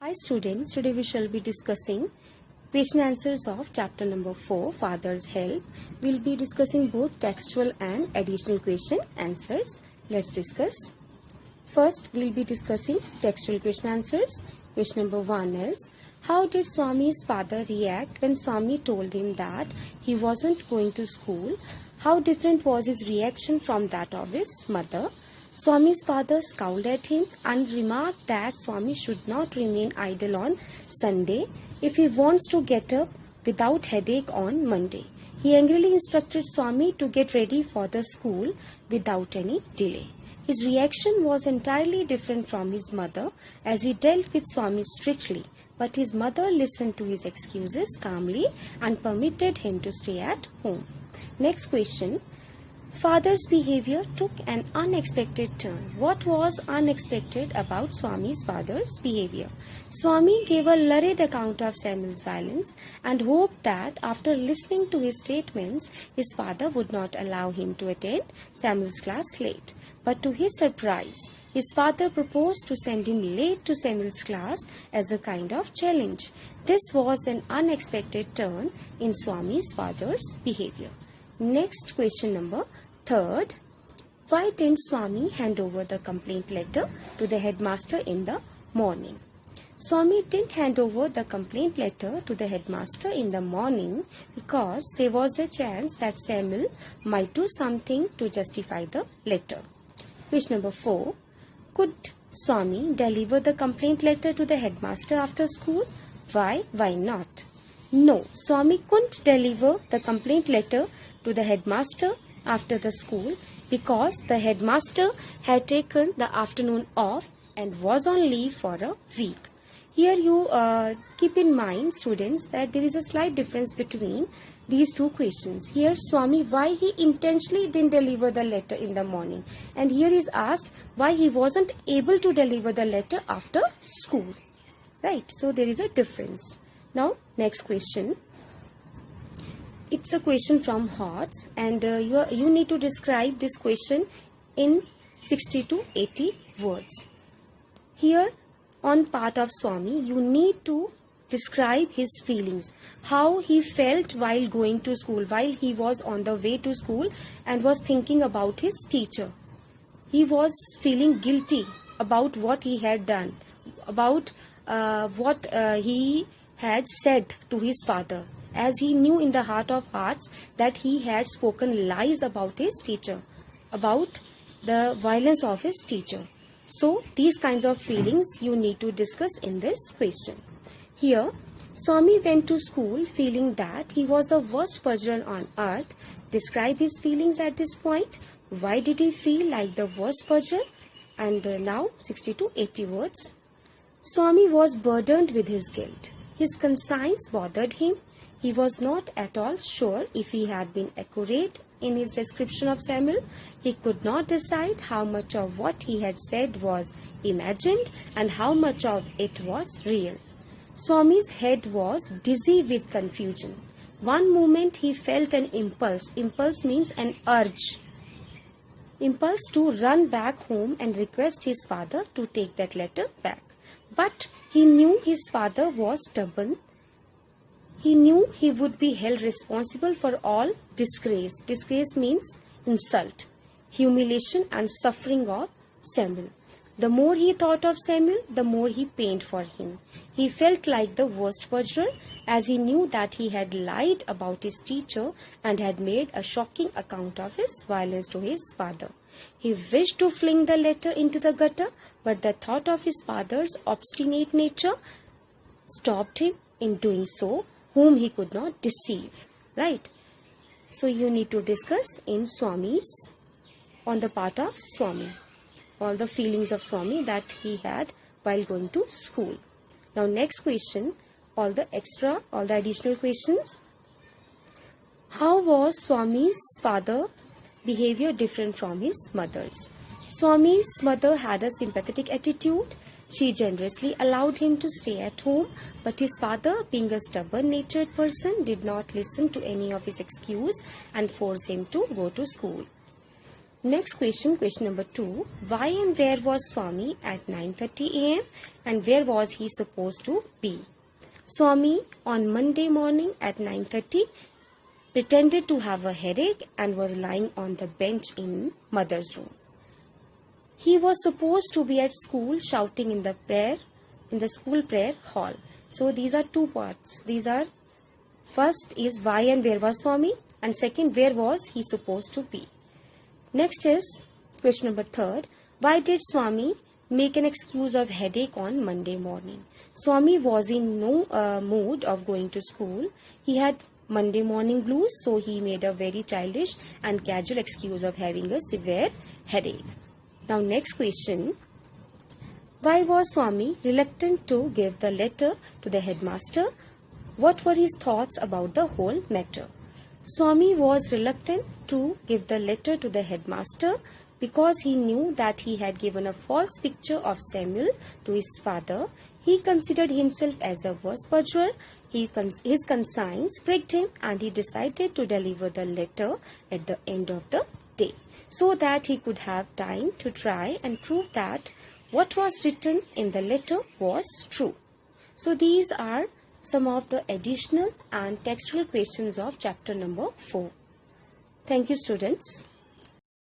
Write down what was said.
Hi students, today we shall be discussing question answers of chapter number 4, Father's Help. We will be discussing both textual and additional question answers. Let's discuss. First, we will be discussing textual question answers. Question number 1 is, how did Swami's father react when Swami told him that he wasn't going to school? How different was his reaction from that of his mother? Swami's father scowled at him and remarked that Swami should not remain idle on Sunday if he wants to get up without headache on Monday. He angrily instructed Swami to get ready for the school without any delay. His reaction was entirely different from his mother as he dealt with Swami strictly, but his mother listened to his excuses calmly and permitted him to stay at home. Next question. Father's behavior took an unexpected turn. What was unexpected about Swami's father's behavior? Swami gave a lurid account of Samuel's violence and hoped that after listening to his statements, his father would not allow him to attend Samuel's class late. But to his surprise, his father proposed to send him late to Samuel's class as a kind of challenge. This was an unexpected turn in Swami's father's behavior. Next question number 3. Why didn't Swami hand over the complaint letter to the headmaster in the morning? Swami didn't hand over the complaint letter to the headmaster in the morning because there was a chance that Samuel might do something to justify the letter. Question number 4. Could Swami deliver the complaint letter to the headmaster after school? Why? Why not? No, Swami couldn't deliver the complaint letter to the headmaster after the school because the headmaster had taken the afternoon off and was on leave for a week. Here you keep in mind, students, that there is a slight difference between these two questions. Here Swami, why he intentionally didn't deliver the letter in the morning, and here is asked why he wasn't able to deliver the letter after school. Right, so there is a difference. Now next question. It's a question from HOTS and you need to describe this question in 60 to 80 words. Here on part of Swami, you need to describe his feelings, how he felt while going to school, while he was on the way to school and was thinking about his teacher. He was feeling guilty about what he had done, about what he had said to his father, as he knew in the heart of hearts that he had spoken lies about his teacher, about the violence of his teacher. So these kinds of feelings you need to discuss in this question. Here, Swami went to school feeling that he was the worst perjurer on earth. Describe his feelings at this point. Why did he feel like the worst perjurer? And now 60 to 80 words. Swami was burdened with his guilt. His conscience bothered him. He was not at all sure if he had been accurate in his description of Samuel. He could not decide how much of what he had said was imagined and how much of it was real. Swami's head was dizzy with confusion. One moment he felt an impulse. Impulse means an urge. Impulse to run back home and request his father to take that letter back. But he knew his father was stubborn. He knew he would be held responsible for all disgrace. Disgrace means insult, humiliation and suffering of Samuel. The more he thought of Samuel, the more he pained for him. He felt like the worst perjurer as he knew that he had lied about his teacher and had made a shocking account of his violence to his father. He wished to fling the letter into the gutter, but the thought of his father's obstinate nature stopped him in doing so, whom he could not deceive. Right? So you need to discuss in Swami's, on the part of Swami, all the feelings of Swami that he had while going to school. Now next question, all the additional questions. How was Swami's father's behavior different from his mother's? Swami's mother had a sympathetic attitude. She generously allowed him to stay at home, but his father, being a stubborn-natured person, did not listen to any of his excuse and forced him to go to school. Next question, question number 2. Why and where was Swami at 9:30 a.m. and where was he supposed to be? Swami on Monday morning at 9:30 pretended to have a headache and was lying on the bench in mother's room. He was supposed to be at school shouting in the school prayer hall. So these are two parts. These are, first is why and where was Swami, and second, where was he supposed to be. Next is question number 3. Why did Swami make an excuse of headache on Monday morning? Swami was in no mood of going to school. He had Monday morning blues, so he made a very childish and casual excuse of having a severe headache. Now next question. Why was Swami reluctant to give the letter to the headmaster? What were his thoughts about the whole matter? Swami was reluctant to give the letter to the headmaster because he knew that he had given a false picture of Samuel to his father. He considered himself as a verse purger. His conscience pricked him and he decided to deliver the letter at the end of the day so that he could have time to try and prove that what was written in the letter was true. So these are some of the additional and textual questions of chapter number 4. Thank you, students.